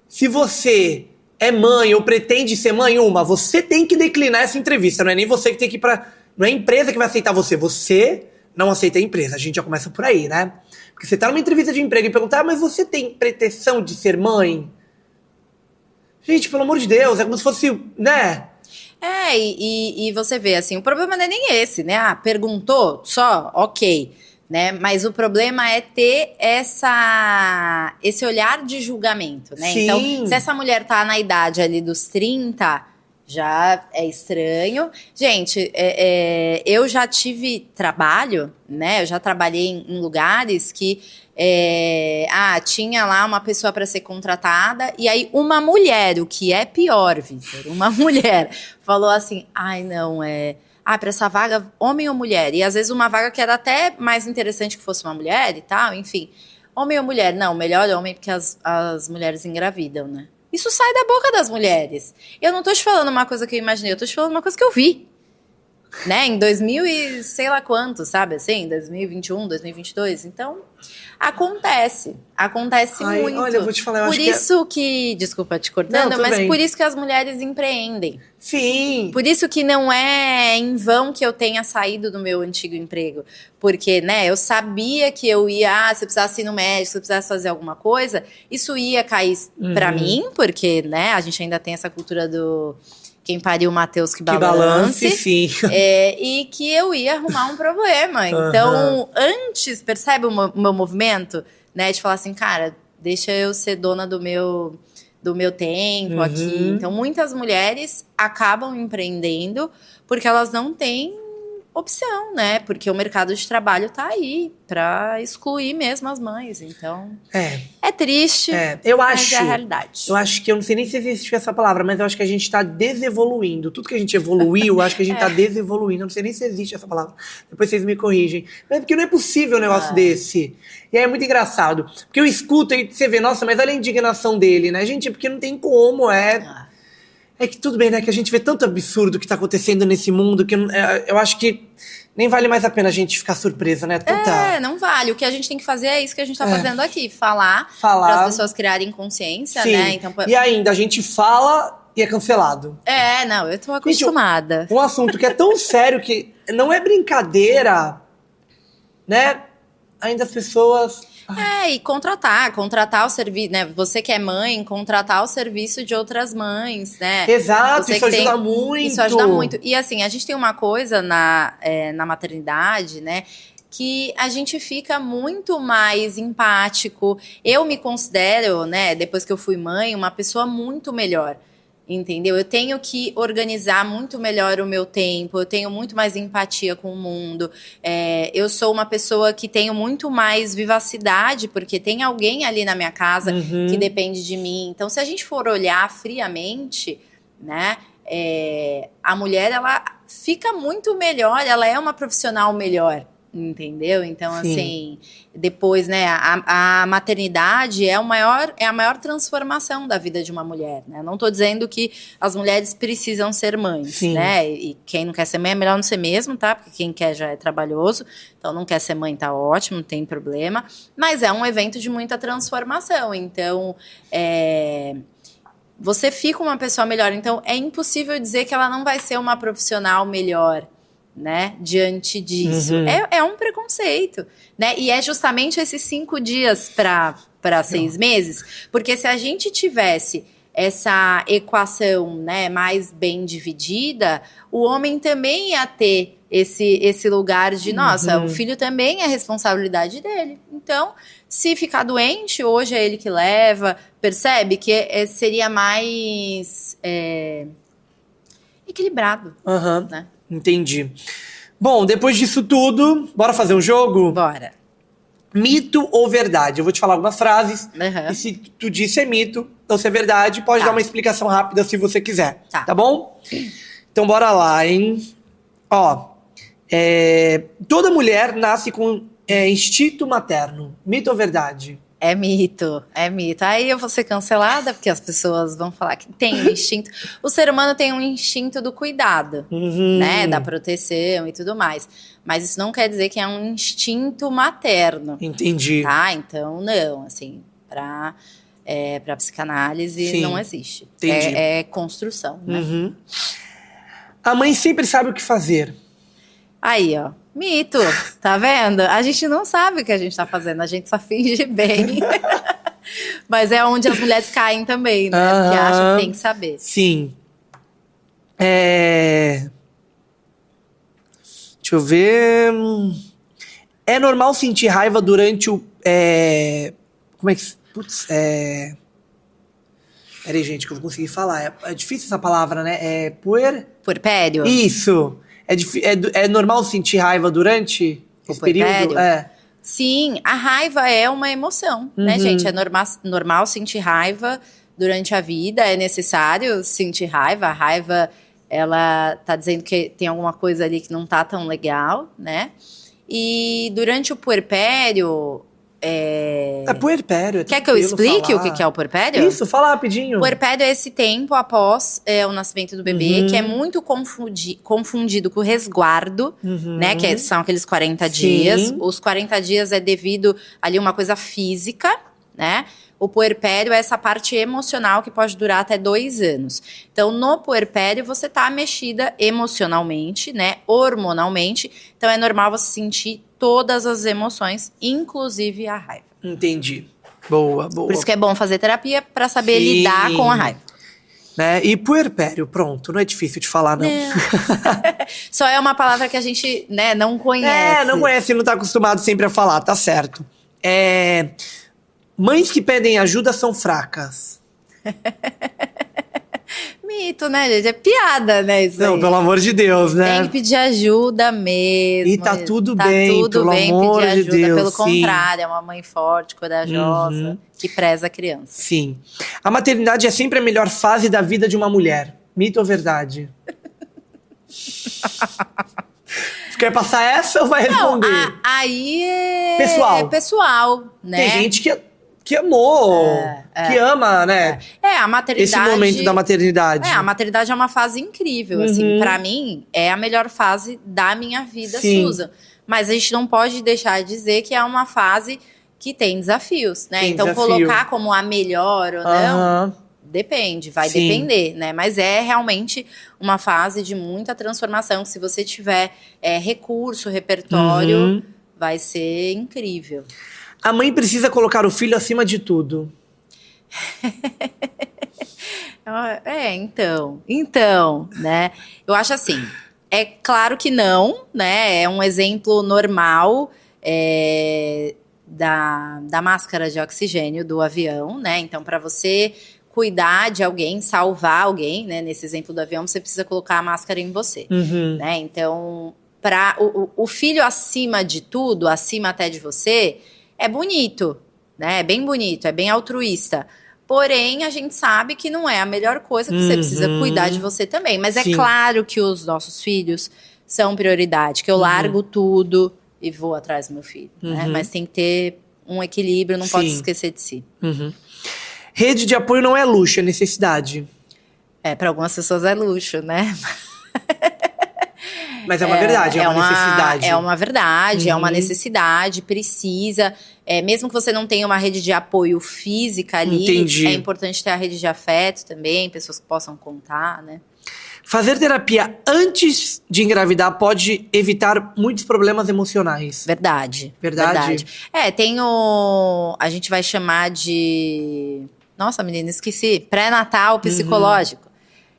se você é mãe ou pretende ser mãe, você tem que declinar essa entrevista. Não é nem você que tem que ir pra... Não é a empresa que vai aceitar você. Você não aceita a empresa. A gente já começa por aí, né? Porque você tá numa entrevista de emprego e perguntar, mas você tem pretensão de ser mãe? Gente, pelo amor de Deus, é como se fosse, né? E você vê, assim, o problema não é nem esse, né? Ah, perguntou só? Ok. Né? Mas o problema é ter esse olhar de julgamento, né? Sim. Então, se essa mulher tá na idade ali dos 30, já é estranho. Gente, eu já tive trabalho, né? Eu já trabalhei em lugares que tinha lá uma pessoa para ser contratada e aí uma mulher, o que é pior, Vitor, uma mulher falou assim, para essa vaga, homem ou mulher? E às vezes uma vaga que era até mais interessante que fosse uma mulher e tal, enfim. Homem ou mulher? Não, melhor homem porque as mulheres engravidam, né? Isso sai da boca das mulheres. Eu não tô te falando uma coisa que eu imaginei, eu tô te falando uma coisa que eu vi. Né? Em 2000 e sei lá quanto, sabe assim? 2021, 2022. Então, acontece muito. Olha, eu vou te falar, eu acho por isso que... Desculpa te cortando, não, mas bem. por isso que as mulheres empreendem. Sim. Por isso que não é em vão que eu tenha saído do meu antigo emprego. Porque, né, eu sabia que eu ia... se eu precisasse ir no médico, se eu precisasse fazer alguma coisa, isso ia cair pra mim, porque, né, a gente ainda tem essa cultura do... quem pariu o Matheus que balance. Sim. E que eu ia arrumar um problema. Então, antes, percebe o meu movimento? Né, de falar assim, cara, deixa eu ser dona do meu tempo aqui. Então, muitas mulheres acabam empreendendo porque elas não têm opção, né? Porque o mercado de trabalho tá aí para excluir mesmo as mães. Então, é triste, mas é a realidade. Eu acho que, eu não sei nem se existe essa palavra, mas eu acho que a gente tá desevoluindo. Tudo que a gente evoluiu, eu acho que a gente tá desevoluindo. Eu não sei nem se existe essa palavra. Depois vocês me corrigem. Mas porque não é possível um negócio desse. E aí é muito engraçado. Porque eu escuto e você vê, nossa, mas olha a indignação dele, né? Gente, porque não tem como, É que tudo bem, né? Que a gente vê tanto absurdo que tá acontecendo nesse mundo que eu acho que nem vale mais a pena a gente ficar surpresa, né? Não vale. O que a gente tem que fazer é isso que a gente tá fazendo aqui. Falar. Para as pessoas criarem consciência, sim. Né? Então, e ainda, a gente fala e é cancelado. Não, eu tô acostumada. Gente, um assunto que é tão sério que não é brincadeira, né? Ainda as pessoas... E contratar o serviço, né? Você que é mãe, contratar o serviço de outras mães, né? Exato, isso ajuda muito. Isso ajuda muito. E assim, a gente tem uma coisa na maternidade, né? Que a gente fica muito mais empático. Eu me considero, né, depois que eu fui mãe, uma pessoa muito melhor. Entendeu? Eu tenho que organizar muito melhor o meu tempo, eu tenho muito mais empatia com o mundo, eu sou uma pessoa que tenho muito mais vivacidade, porque tem alguém ali na minha casa que depende de mim. Então, se a gente for olhar friamente, né, a mulher, ela fica muito melhor, ela é uma profissional melhor. Entendeu? Então, sim. Assim, depois, né, a maternidade é a maior transformação da vida de uma mulher, né? Não tô dizendo que as mulheres precisam ser mães, sim. Né? E quem não quer ser mãe é melhor não ser mesmo, tá? Porque quem quer já é trabalhoso, então não quer ser mãe tá ótimo, não tem problema. Mas é um evento de muita transformação, então... você fica uma pessoa melhor, então é impossível dizer que ela não vai ser uma profissional melhor, né, diante disso. É um preconceito, né, e é justamente esses 5 dias para 6 meses, porque se a gente tivesse essa equação, né, mais bem dividida, o homem também ia ter esse lugar de, nossa, o filho também é responsabilidade dele. Então, se ficar doente, hoje é ele que leva, percebe que seria mais equilibrado, né? Entendi. Bom, depois disso tudo, bora fazer um jogo? Bora. Mito ou verdade? Eu vou te falar algumas frases. E se tu disse é mito ou se é verdade, pode dar uma explicação rápida se você quiser. Tá bom? Então bora lá, hein? Ó, toda mulher nasce com é instinto materno. Mito ou verdade? É mito, é mito. Aí eu vou ser cancelada, porque as pessoas vão falar que tem um instinto. O ser humano tem um instinto do cuidado, né? Da proteção e tudo mais. Mas isso não quer dizer que é um instinto materno. Entendi. Tá? Então, não. Assim, pra psicanálise, Sim, não existe. entendi. É construção, né? A mãe sempre sabe o que fazer. Aí, ó. Mito, tá vendo? A gente não sabe o que a gente tá fazendo, a gente só finge bem. Mas é onde as mulheres caem também, né? Porque acham que tem que saber. Sim. Deixa eu ver. É normal sentir raiva durante o... Como é que... Putz, Peraí, gente, que eu vou conseguir falar. É difícil essa palavra, né? Puerpério? Isso. É normal sentir raiva durante esse período? Sim, a raiva é uma emoção, né, gente? É normal sentir raiva durante a vida, é necessário sentir raiva. A raiva, ela tá dizendo que tem alguma coisa ali que não tá tão legal, né? E durante o puerpério... puerpério. Quer que eu explique o que é o puerpério? Isso, fala rapidinho. O puerpério é esse tempo após o nascimento do bebê, que é muito confundido com o resguardo, né? Que são aqueles 40 dias. Os 40 dias é devido ali a uma coisa física, né? O puerpério é essa parte emocional que pode durar até 2 anos. Então, no puerpério, você tá mexida emocionalmente, né? Hormonalmente. Então, é normal você sentir todas as emoções, inclusive a raiva. Entendi. Boa. Por isso que é bom fazer terapia, pra saber lidar com a raiva. Né? E puerpério, pronto. Não é difícil de falar, não. Só é uma palavra que a gente, né, não conhece. Não conhece e não tá acostumado sempre a falar, tá certo. Mães que pedem ajuda são fracas. Mito, né, gente? É piada, né? Isso não, aí. Pelo amor de Deus, né? Tem que pedir ajuda mesmo. E tá tudo bem, pelo amor pedir ajuda. de Deus. Pelo contrário, é uma mãe forte, corajosa, que preza a criança. Sim. A maternidade é sempre a melhor fase da vida de uma mulher. Mito ou verdade? Quer passar essa ou vai responder? Não, aí é pessoal, né? Tem gente que amou, que ama, né? A maternidade... Esse momento da maternidade. A maternidade é uma fase incrível, assim. Pra mim, é a melhor fase da minha vida, Susan. Mas a gente não pode deixar de dizer que é uma fase que tem desafios, né? Então, colocar como a melhor ou não... Depende, vai depender, né? Mas é realmente uma fase de muita transformação. Se você tiver recurso, repertório, vai ser incrível. A mãe precisa colocar o filho acima de tudo. Então, né? Eu acho assim, é claro que não, né? É um exemplo normal da máscara de oxigênio do avião, né? Então, para você cuidar de alguém, salvar alguém, né? Nesse exemplo do avião, você precisa colocar a máscara em você, né? Então, para o filho acima de tudo, acima até de você, é bonito, né? É bem bonito, é bem altruísta. Porém, a gente sabe que não é a melhor coisa, que você precisa cuidar de você também. Mas é claro que os nossos filhos são prioridade, que eu largo tudo e vou atrás do meu filho, né? Mas tem que ter um equilíbrio, não pode esquecer de si. Rede de apoio não é luxo, é necessidade. Para algumas pessoas é luxo, né? Mas é uma verdade, é uma necessidade. É uma verdade, é uma necessidade, precisa. Mesmo que você não tenha uma rede de apoio física ali, é importante ter a rede de afeto também, pessoas que possam contar, né? Fazer terapia antes de engravidar pode evitar muitos problemas emocionais. Verdade. A gente vai chamar de... Nossa, menina, esqueci. Pré-natal psicológico.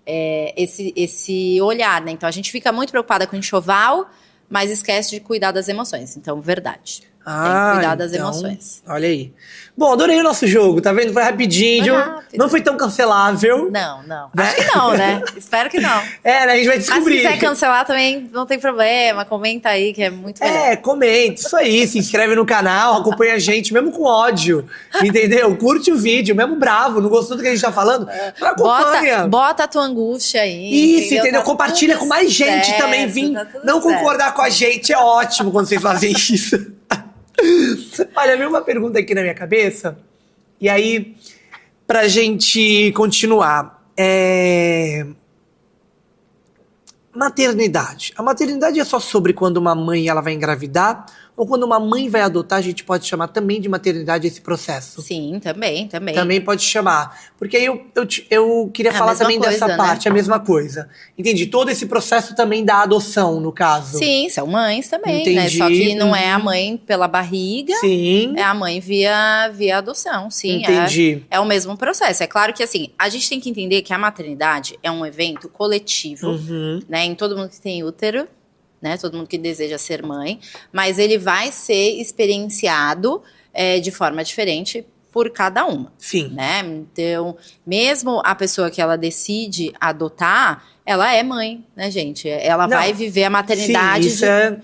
Esse olhar, né? Então, a gente fica muito preocupada com o enxoval, mas esquece de cuidar das emoções. Então, verdade. Tem que cuidar das emoções. Olha aí. Bom, adorei o nosso jogo, tá vendo? Foi rapidinho. Não foi tão cancelável. Não. Né? Acho que não, né? Espero que não. Né? A gente vai descobrir. Mas se quiser cancelar também, não tem problema. Comenta aí, que é muito melhor. Comenta. Isso aí. Se inscreve no canal, acompanha a gente, mesmo com ódio. Entendeu? Curte o vídeo, mesmo bravo. Não gostou do que a gente tá falando? Acompanha. Bota a tua angústia aí. Isso, entendeu? Tá. Compartilha com mais gente também. Não concordar com a gente é ótimo quando vocês fazem isso. Olha, veio uma pergunta aqui na minha cabeça. E aí, pra gente continuar. Maternidade. A maternidade é só sobre quando uma mãe ela vai engravidar? Ou quando uma mãe vai adotar, a gente pode chamar também de maternidade esse processo? Sim, também. Também pode chamar. Porque aí eu queria falar também coisa, dessa né? parte, a mesma coisa. Entendi. Todo esse processo também da adoção, no caso. Sim, são mães também, Entendi. né? Só que não é a mãe pela barriga, Sim. é a mãe via adoção, sim. Entendi. É o mesmo processo. É claro que, assim, a gente tem que entender que a maternidade é um evento coletivo, né? Em todo mundo que tem útero, né? Todo mundo que deseja ser mãe, mas ele vai ser experienciado de forma diferente por cada uma. Sim. Né? Então, mesmo a pessoa que ela decide adotar, ela é mãe, né, gente? Ela vai viver a maternidade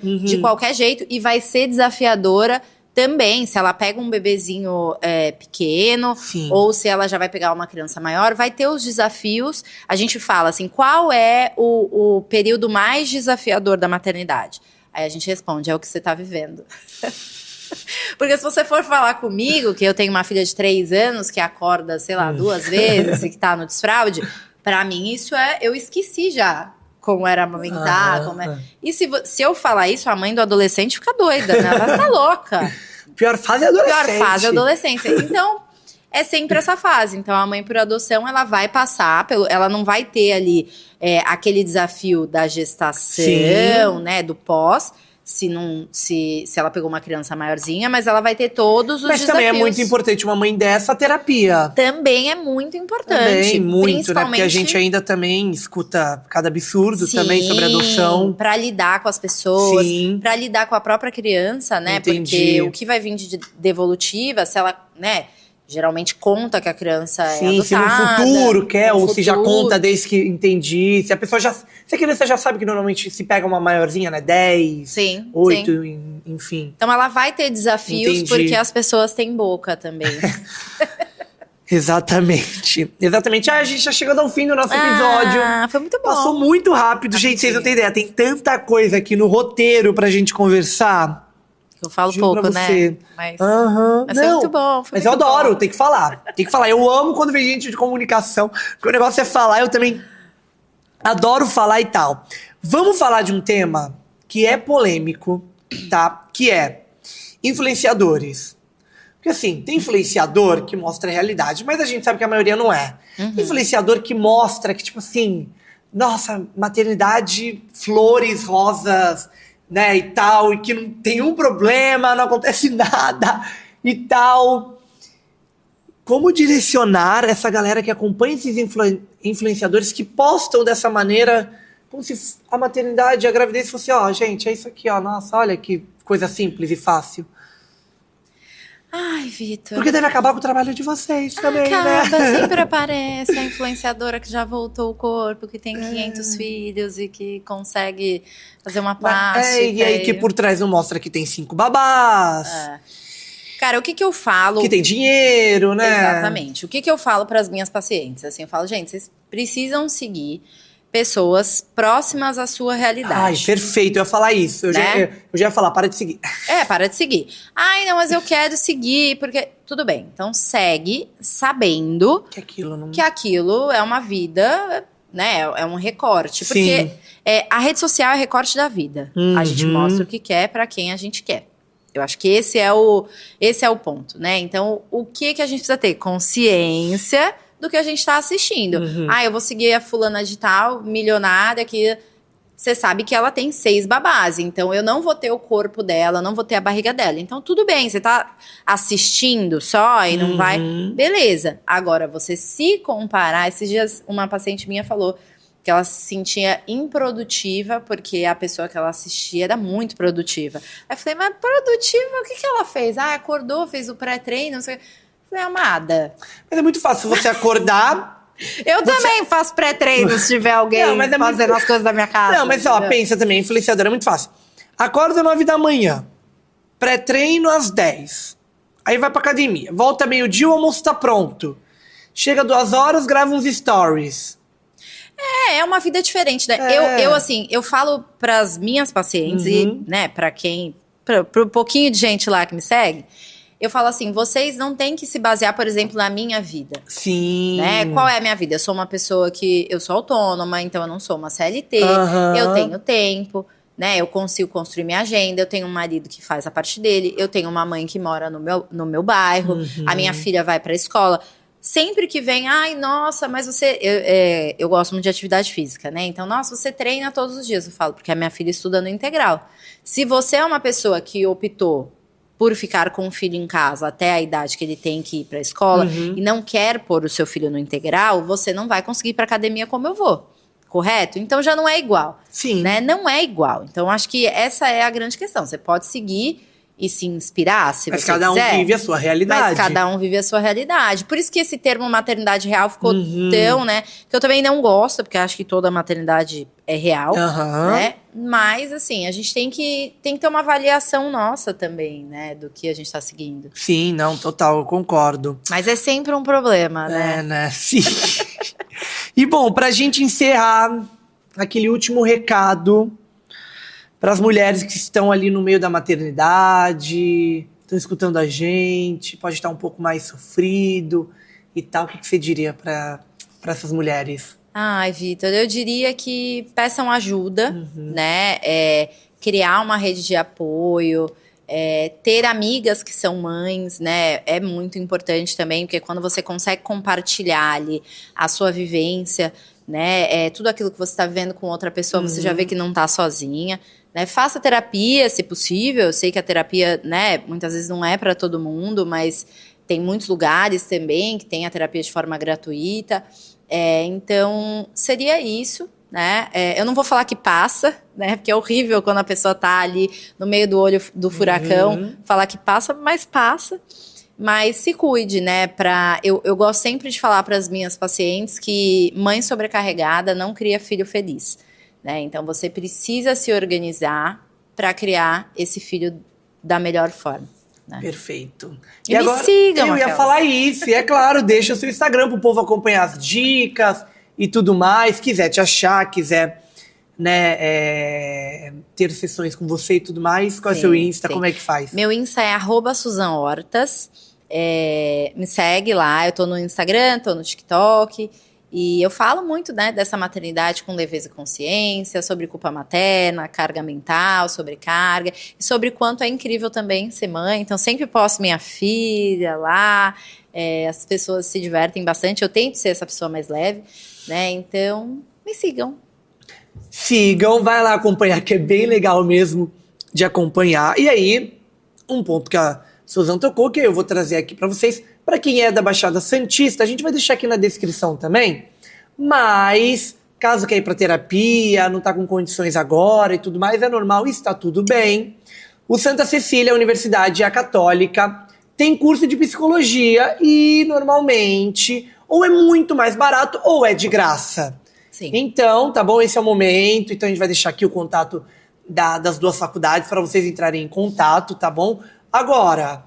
de qualquer jeito e vai ser desafiadora também, se ela pega um bebezinho pequeno, Sim. ou se ela já vai pegar uma criança maior, vai ter os desafios. A gente fala assim, qual é o período mais desafiador da maternidade? Aí a gente responde, é o que você está vivendo. Porque se você for falar comigo, que eu tenho uma filha de 3 anos, que acorda, sei lá, 2 vezes e que tá no desfraude, pra mim isso eu esqueci já como era amamentar, E se eu falar isso, a mãe do adolescente fica doida, né? Ela tá louca. Pior fase é a adolescência. Pior fase é a adolescência. Então, é sempre essa fase. Então, a mãe por adoção, ela vai passar ela não vai ter ali aquele desafio da gestação, Sim. né, do pós, se ela pegou uma criança maiorzinha, mas ela vai ter todos os desafios. Mas também é muito importante uma mãe dessa terapia. Também é muito importante. Também, muito, né? Porque a gente ainda também escuta cada absurdo também sobre adoção. Pra lidar com as pessoas, Sim. pra lidar com a própria criança, né? Entendi. Porque o que vai vir de devolutiva, se ela, né, geralmente conta que a criança é adotada. Se no futuro quer, ou se já conta desde que entendi. Se a pessoa já. Se a criança já sabe que normalmente se pega uma maiorzinha, né? 10, sim, 8, sim. Enfim. Então ela vai ter desafios. Entendi. Porque as pessoas têm boca também. Exatamente. A gente já chegando ao fim do nosso episódio. Foi muito bom. Passou muito rápido, gente. Vocês não têm ideia. Tem tanta coisa aqui no roteiro pra gente conversar. Eu falo Juro pouco, pra você. né? Mas não, foi muito bom. Mas eu adoro, tem que falar. Eu amo quando vem gente de comunicação. Porque o negócio é falar, eu também adoro falar e tal. Vamos falar de um tema que é polêmico, tá? Que é influenciadores. Porque assim, tem influenciador que mostra a realidade, mas a gente sabe que a maioria não é. Influenciador que mostra que, tipo assim, nossa, maternidade, flores, rosas, né, e tal, e que não tem um problema, não acontece nada e tal. Como direcionar essa galera que acompanha esses influenciadores que postam dessa maneira, como se a maternidade, a gravidez fosse, ó, gente, é isso aqui, ó, nossa, olha que coisa simples e fácil. Ai, Vitor. Porque deve acabar com o trabalho de vocês também, né? Sempre aparece a influenciadora que já voltou o corpo, que tem 500 filhos e que consegue fazer uma plástica. E aí que por trás não mostra que tem 5 babás. Cara, o que eu falo... Que tem dinheiro, né? Exatamente. O que eu falo para as minhas pacientes? Assim, eu falo, gente, vocês precisam seguir pessoas próximas à sua realidade. Ai, perfeito, eu ia falar isso. Eu já ia falar, para de seguir. Para de seguir. Ai, não, mas eu quero seguir, porque... Tudo bem, então segue sabendo que aquilo é uma vida, né? É um recorte. Porque a rede social é recorte da vida. A gente mostra o que quer para quem a gente quer. Eu acho que esse é o ponto, né? Então, o que a gente precisa ter? Consciência do que a gente está assistindo. Eu vou seguir a fulana de tal, milionária, que você sabe que ela tem 6 babás. Então, eu não vou ter o corpo dela, não vou ter a barriga dela. Então, tudo bem, você tá assistindo só e não vai... Beleza. Agora, você se comparar... Esses dias, uma paciente minha falou que ela se sentia improdutiva porque a pessoa que ela assistia era muito produtiva. Aí eu falei, mas produtiva, o que ela fez? Acordou, fez o pré-treino, não sei o que. Falei, amada. Mas é muito fácil você acordar. Eu também faço pré-treino se tiver alguém fazendo as coisas da minha casa. Não, mas pensa também, influenciador é muito fácil. Acorda às 9 da manhã, pré-treino às 10. Aí vai pra academia, volta meio-dia, o almoço tá pronto. Chega 2 horas, grava uns stories. É uma vida diferente, né? Eu falo pras minhas pacientes e, né, pra quem pro pouquinho de gente lá que me segue, eu falo assim, vocês não têm que se basear, por exemplo, na minha vida. Sim. Né? Qual é a minha vida? Eu sou uma pessoa que... Eu sou autônoma, então eu não sou uma CLT. Eu tenho tempo, né? Eu consigo construir minha agenda. Eu tenho um marido que faz a parte dele. Eu tenho uma mãe que mora no meu bairro. A minha filha vai pra escola. Sempre que vem, ai, nossa, mas você... Eu gosto muito de atividade física, né? Então, nossa, você treina todos os dias. Eu falo, porque a minha filha estuda no integral. Se você é uma pessoa que optou por ficar com o filho em casa até a idade que ele tem que ir para a escola e não quer pôr o seu filho no integral, você não vai conseguir ir para academia como eu vou, correto? Então já não é igual, Sim. Né? Não é igual. Então acho que essa é a grande questão. Você pode seguir e se inspirar, se mas você cada quiser. Um vive a sua realidade. Mas cada um vive a sua realidade. Por isso que esse termo maternidade real ficou tão, né? Que eu também não gosto, porque acho que toda maternidade é real, né? Mas, assim, a gente tem que ter uma avaliação nossa também, né? Do que a gente tá seguindo. Sim, não, total, eu concordo. Mas é sempre um problema, né? né? Sim. E, bom, pra gente encerrar, aquele último recado para as mulheres que estão ali no meio da maternidade, estão escutando a gente, pode estar um pouco mais sofrido e tal. O que você diria para essas mulheres? Ai, Vitor, eu diria que peçam ajuda, né? Criar uma rede de apoio, ter amigas que são mães, né? É muito importante também, porque quando você consegue compartilhar ali a sua vivência, né? Tudo aquilo que você está vivendo com outra pessoa, você já vê que não está sozinha. Né, faça terapia, se possível. Eu sei que a terapia, né, muitas vezes não é para todo mundo, mas tem muitos lugares também que tem a terapia de forma gratuita. Então, seria isso, né? Eu não vou falar que passa, né? Porque é horrível quando a pessoa tá ali no meio do olho do furacão, falar que passa, mas passa. Mas se cuide, né? Eu gosto sempre de falar para as minhas pacientes que mãe sobrecarregada não cria filho feliz. Né? Então, você precisa se organizar para criar esse filho da melhor forma. Né? Perfeito. E agora, me sigam, eu ia falar isso. E é claro, deixa o seu Instagram para o povo acompanhar as dicas e tudo mais. Quiser te achar, quiser, né, ter sessões com você e tudo mais. Qual é o seu Insta? Como é que faz? Meu Insta é @SuzanHortas. Me segue lá. Eu tô no Instagram, tô no TikTok. E eu falo muito, né, dessa maternidade com leveza e consciência, sobre culpa materna, carga mental, sobrecarga, e sobre quanto é incrível também ser mãe. Então, sempre posto minha filha lá, as pessoas se divertem bastante. Eu tento ser essa pessoa mais leve, né? Então, me sigam. Sigam, vai lá acompanhar, que é bem legal mesmo de acompanhar. E aí, um ponto que a Suzana tocou, que eu vou trazer aqui para vocês. Para quem é da Baixada Santista, a gente vai deixar aqui na descrição também. Mas, caso quer ir para terapia, não está com condições agora e tudo mais, é normal, está tudo bem. O Santa Cecília, a Universidade Católica, tem curso de psicologia e, normalmente, ou é muito mais barato ou é de graça. Sim. Então, tá bom? Esse é o momento. Então, a gente vai deixar aqui o contato das duas faculdades para vocês entrarem em contato, tá bom? Agora,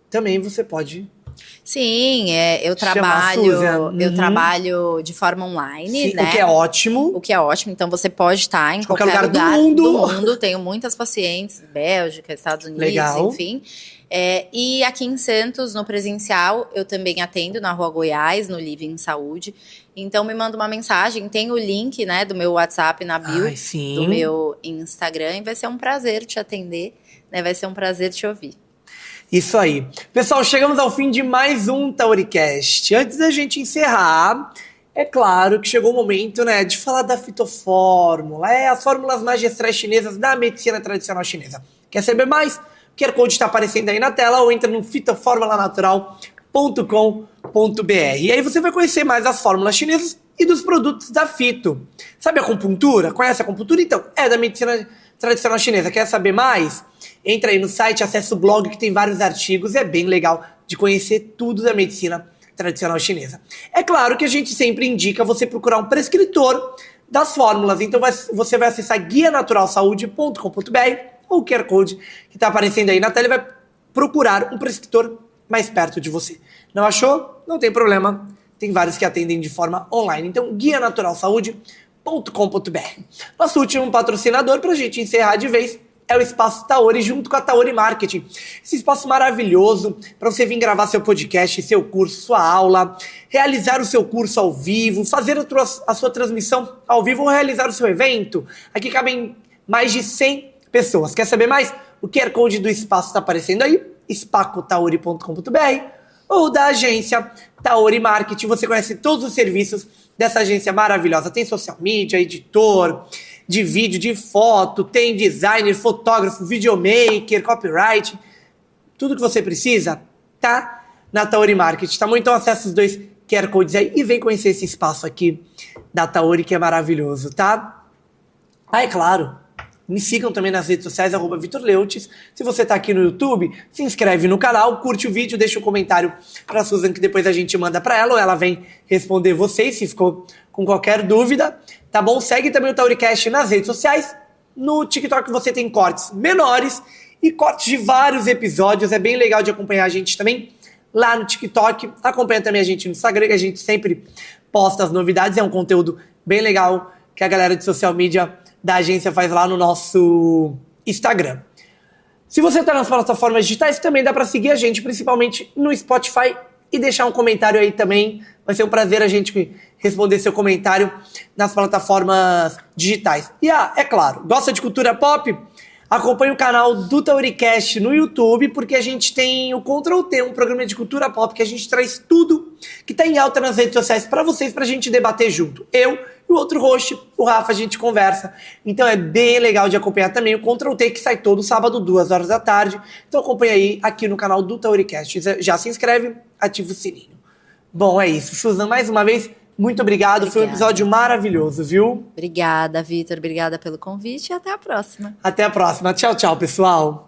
também você pode... Sim, eu trabalho de forma online, sim, né? O que é ótimo. O que é ótimo. Então, você pode estar em qualquer lugar do mundo. Tenho muitas pacientes, Bélgica, Estados Unidos, legal. Enfim. E aqui em Santos, no presencial, eu também atendo na Rua Goiás, no Living Saúde. Então, me manda uma mensagem. Tem o link, né, do meu WhatsApp na bio, do meu Instagram. E vai ser um prazer te atender, né? Vai ser um prazer te ouvir. Isso aí. Pessoal, chegamos ao fim de mais um Tauricast. Antes da gente encerrar, é claro que chegou o momento, né, de falar da fitofórmula, as fórmulas magistrais chinesas da medicina tradicional chinesa. Quer saber mais? O QR Code está aparecendo aí na tela ou entra no fitoformulanatural.com.br. E aí você vai conhecer mais as fórmulas chinesas e dos produtos da Fito. Sabe a acupuntura? Conhece a acupuntura? Então, é da medicina tradicional chinesa. Quer saber mais? Entra aí no site, acessa o blog que tem vários artigos e é bem legal de conhecer tudo da medicina tradicional chinesa. É claro que a gente sempre indica você procurar um prescritor das fórmulas. Então você vai acessar guianaturalsaude.com.br ou o QR Code que está aparecendo aí na tela e vai procurar um prescritor mais perto de você. Não achou? Não tem problema. Tem vários que atendem de forma online. Então, guianaturalsaude.com.br. Nosso último patrocinador para a gente encerrar de vez é o Espaço Taori, junto com a Taori Marketing. Esse espaço maravilhoso para você vir gravar seu podcast, seu curso, sua aula, realizar o seu curso ao vivo, fazer a sua transmissão ao vivo ou realizar o seu evento. Aqui cabem mais de 100 pessoas. Quer saber mais? O QR Code do espaço está aparecendo aí, spacotaori.com.br, ou da agência Taori Marketing. Você conhece todos os serviços dessa agência maravilhosa. Tem social media, editor de vídeo, de foto, tem designer, fotógrafo, videomaker, copyright. Tudo que você precisa tá na Taori Marketing. Tá bom? Então acessa os 2 QR Codes aí e vem conhecer esse espaço aqui da Taori, que é maravilhoso, tá? Ah, é claro, me sigam também nas redes sociais, @VitorLeutes. Se você tá aqui no YouTube, se inscreve no canal, curte o vídeo, deixa um comentário pra Susan, que depois a gente manda pra ela, ou ela vem responder vocês, se ficou com qualquer dúvida, tá bom? Segue também o TaoriCast nas redes sociais. No TikTok você tem cortes menores e cortes de vários episódios. É bem legal de acompanhar a gente também lá no TikTok. Acompanha também a gente no Instagram, que a gente sempre posta as novidades. É um conteúdo bem legal que a galera de social media da agência faz lá no nosso Instagram. Se você está nas plataformas digitais, também dá para seguir a gente, principalmente no Spotify, e deixar um comentário aí também. Vai ser um prazer a gente responder seu comentário nas plataformas digitais. E é claro, gosta de cultura pop? Acompanhe o canal do TaoriCast no YouTube, porque a gente tem o Ctrl T, um programa de cultura pop, que a gente traz tudo que está em alta nas redes sociais para vocês, para a gente debater junto. Eu e o outro host, o Rafa, a gente conversa. Então é bem legal de acompanhar também o Ctrl T, que sai todo sábado, 2h da tarde. Então acompanha aí aqui no canal do TaoriCast. Já se inscreve, ativa o sininho. Bom, é isso. Susan, mais uma vez, muito obrigado. Obrigada. Foi um episódio maravilhoso, viu? Obrigada, Vitor. Obrigada pelo convite e até a próxima. Até a próxima. Tchau, tchau, pessoal.